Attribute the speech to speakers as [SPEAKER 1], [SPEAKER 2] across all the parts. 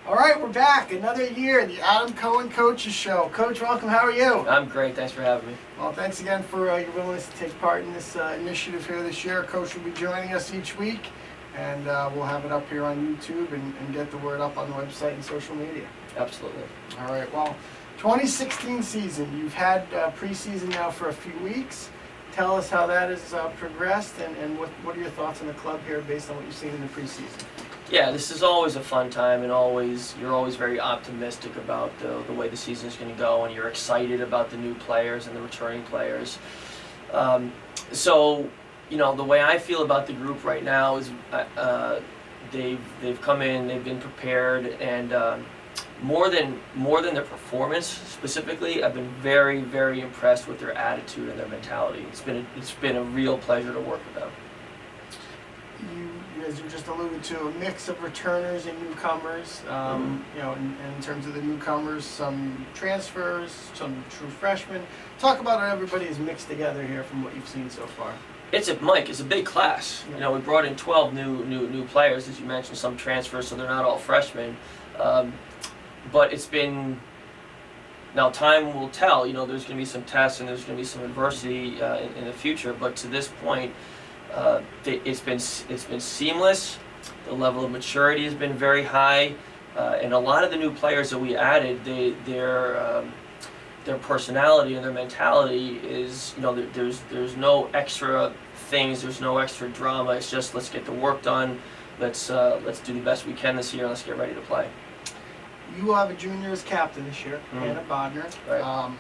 [SPEAKER 1] All right, we're back. Another year, the Adam Cohen Coaches Show. Coach, welcome. How are you?
[SPEAKER 2] I'm great. Thanks for having me.
[SPEAKER 1] Well, thanks again for your willingness to take part in this initiative here this year. Coach will be joining us each week, and we'll have it up here on YouTube and get the word up on the website and social media.
[SPEAKER 2] Absolutely.
[SPEAKER 1] All right, well, 2016 season. You've had preseason now for a few weeks. Tell us how that has progressed, and what are your thoughts on the club here based on what you've seen in the preseason?
[SPEAKER 2] Yeah, this is always a fun time, and you're always very optimistic about the way the season is going to go, and you're excited about the new players and the returning players. So, the way I feel about the group right now is they've come in, they've been prepared, and more than their performance specifically, I've been very, very impressed with their attitude and their mentality. It's been a real pleasure to work with them.
[SPEAKER 1] As you just alluded to, a mix of returners and newcomers. In terms of the newcomers, some transfers, some true freshmen. Talk about how everybody is mixed together here from what you've seen so far.
[SPEAKER 2] It's a big class.
[SPEAKER 1] Yeah.
[SPEAKER 2] We brought in 12 new players, as you mentioned, some transfers, so they're not all freshmen. But it's been. Now time will tell. There's going to be some tests and there's going to be some adversity in the future. But to this point, it's been seamless. The level of maturity has been very high, and a lot of the new players that we added, their personality and their mentality is, there's no extra things, there's no extra drama. It's just let's get the work done. Let's do the best we can this year. And let's get ready to play.
[SPEAKER 1] You will have a junior as captain this year, Hannah Bodner.
[SPEAKER 2] Right.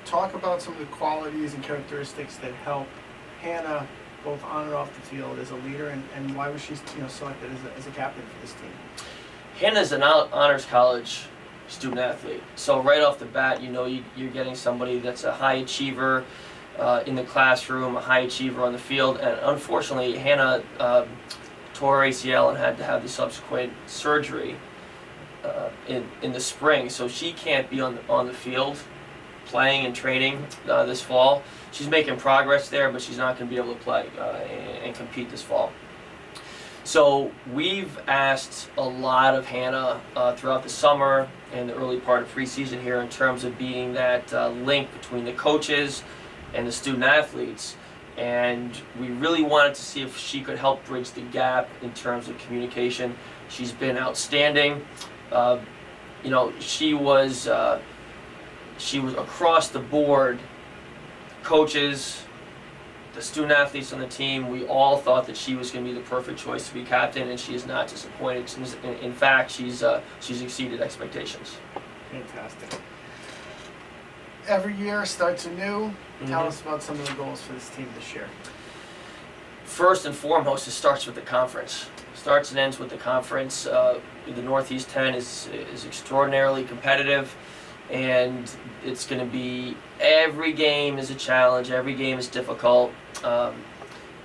[SPEAKER 1] Talk about some of the qualities and characteristics that help Hannah both on and off the field as a leader, and why was she selected as a captain for this team?
[SPEAKER 2] Hannah's an honors college student athlete, so right off the bat, you're getting somebody that's a high achiever in the classroom, a high achiever on the field, and unfortunately, Hannah tore her ACL and had to have the subsequent surgery in the spring, so she can't be on the field playing and training this fall. She's making progress there, but she's not going to be able to play and compete this fall. So we've asked a lot of Hannah throughout the summer and the early part of preseason here in terms of being that link between the coaches and the student athletes. And we really wanted to see if she could help bridge the gap in terms of communication. She's been outstanding. She was across the board. Coaches, the student athletes on the team, we all thought that she was going to be the perfect choice to be captain, and she has not disappointed. In fact, she's exceeded expectations.
[SPEAKER 1] Fantastic. Every year starts anew. Tell us about some of the goals for this team this year.
[SPEAKER 2] First and foremost, it starts with the conference. Starts and ends with the conference. The Northeast 10 is extraordinarily competitive. And it's going to be, every game is a challenge, every game is difficult,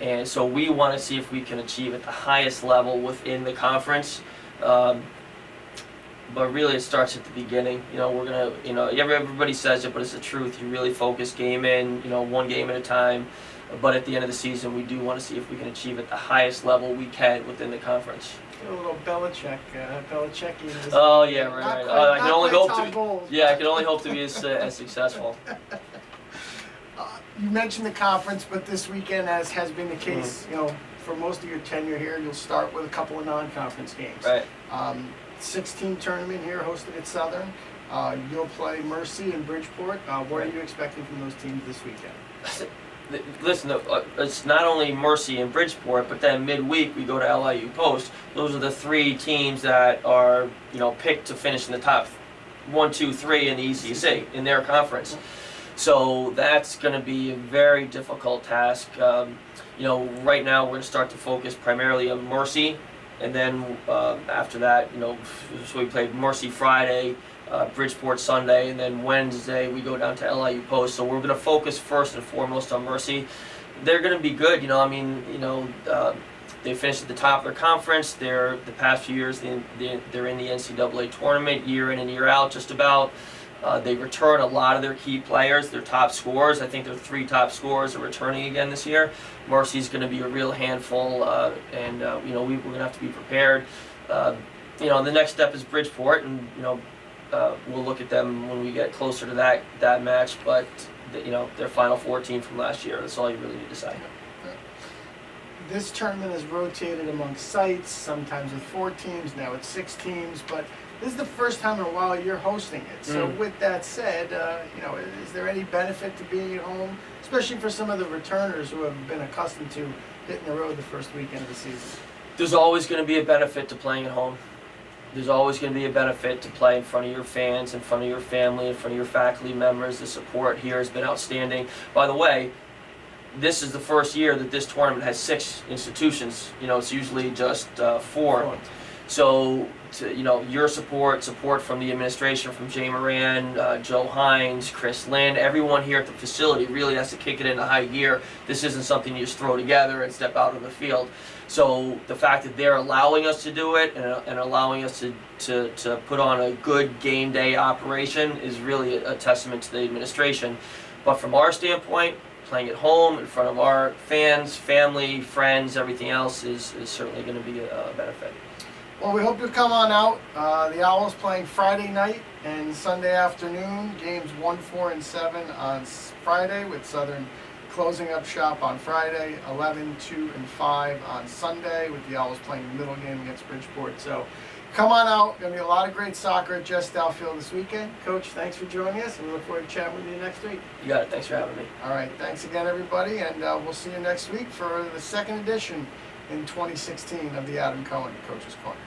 [SPEAKER 2] and so we want to see if we can achieve at the highest level within the conference, but really it starts at the beginning. We're going to, everybody says it, but it's the truth. You really focus game in, one game at a time, but at the end of the season we do want to see if we can achieve at the highest level we can within the conference.
[SPEAKER 1] A little Belichickian.
[SPEAKER 2] Oh yeah, right. I can only hope to.
[SPEAKER 1] Bowles.
[SPEAKER 2] Yeah, I can only hope to be as successful.
[SPEAKER 1] You mentioned the conference, but this weekend, as has been the case, for most of your tenure here, you'll start with a couple of non-conference games.
[SPEAKER 2] Right.
[SPEAKER 1] 16 tournament here, hosted at Southern. You'll play Mercy and Bridgeport. What are you expecting from those teams this weekend?
[SPEAKER 2] Listen, it's not only Mercy and Bridgeport, but then midweek we go to LIU Post. Those are the three teams that are, picked to finish in the top 1, 2, 3 in the ECC in their conference. So that's going to be a very difficult task. Right now we're going to start to focus primarily on Mercy, and then after that, so we played Mercy Friday, Bridgeport Sunday, and then Wednesday we go down to LIU Post. So we're going to focus first and foremost on Mercy. They're going to be good. They finished at the top of their conference. The past few years they're in the NCAA tournament year in and year out just about. They return a lot of their key players, their top scorers. I think their 3 top scorers are returning again this year. Mercy's going to be a real handful, and we're going to have to be prepared. the next step is Bridgeport, and we'll look at them when we get closer to that match. But their Final Four team from last year. That's all you really need to say.
[SPEAKER 1] This tournament is rotated among sites, sometimes with 4 teams, now it's 6 teams, but this is the first time in a while you're hosting it. So with that said, is there any benefit to being at home, especially for some of the returners who have been accustomed to hitting the road the first weekend of the season?
[SPEAKER 2] There's always going to be a benefit to playing at home. There's always going to be a benefit to play in front of your fans, in front of your family, in front of your faculty members. The support here has been outstanding. By the way, this is the first year that this tournament has 6 institutions. It's usually just 4. So, your support from the administration, from Jay Moran, Joe Hines, Chris Lind, everyone here at the facility really has to kick it into high gear. This isn't something you just throw together and step out on the field. So the fact that they're allowing us to do it and allowing us to put on a good game day operation is really a testament to the administration. But from our standpoint, playing at home in front of our fans, family, friends, everything else is certainly going to be a benefit.
[SPEAKER 1] Well, we hope you'll come on out. The Owls playing Friday night and Sunday afternoon. Games 1, 4, and 7 on Friday, with Southern closing up shop on Friday. 11, 2, and 5 on Sunday, with the Owls playing the middle game against Bridgeport. So come on out. Going to be a lot of great soccer at Just Outfield this weekend. Coach, thanks for joining us, and we look forward to chatting with you next week.
[SPEAKER 2] You got it. Thanks for having me.
[SPEAKER 1] All right. Thanks again, everybody, and we'll see you next week for the second edition in 2016 of the Adam Cohen Coach's Corner.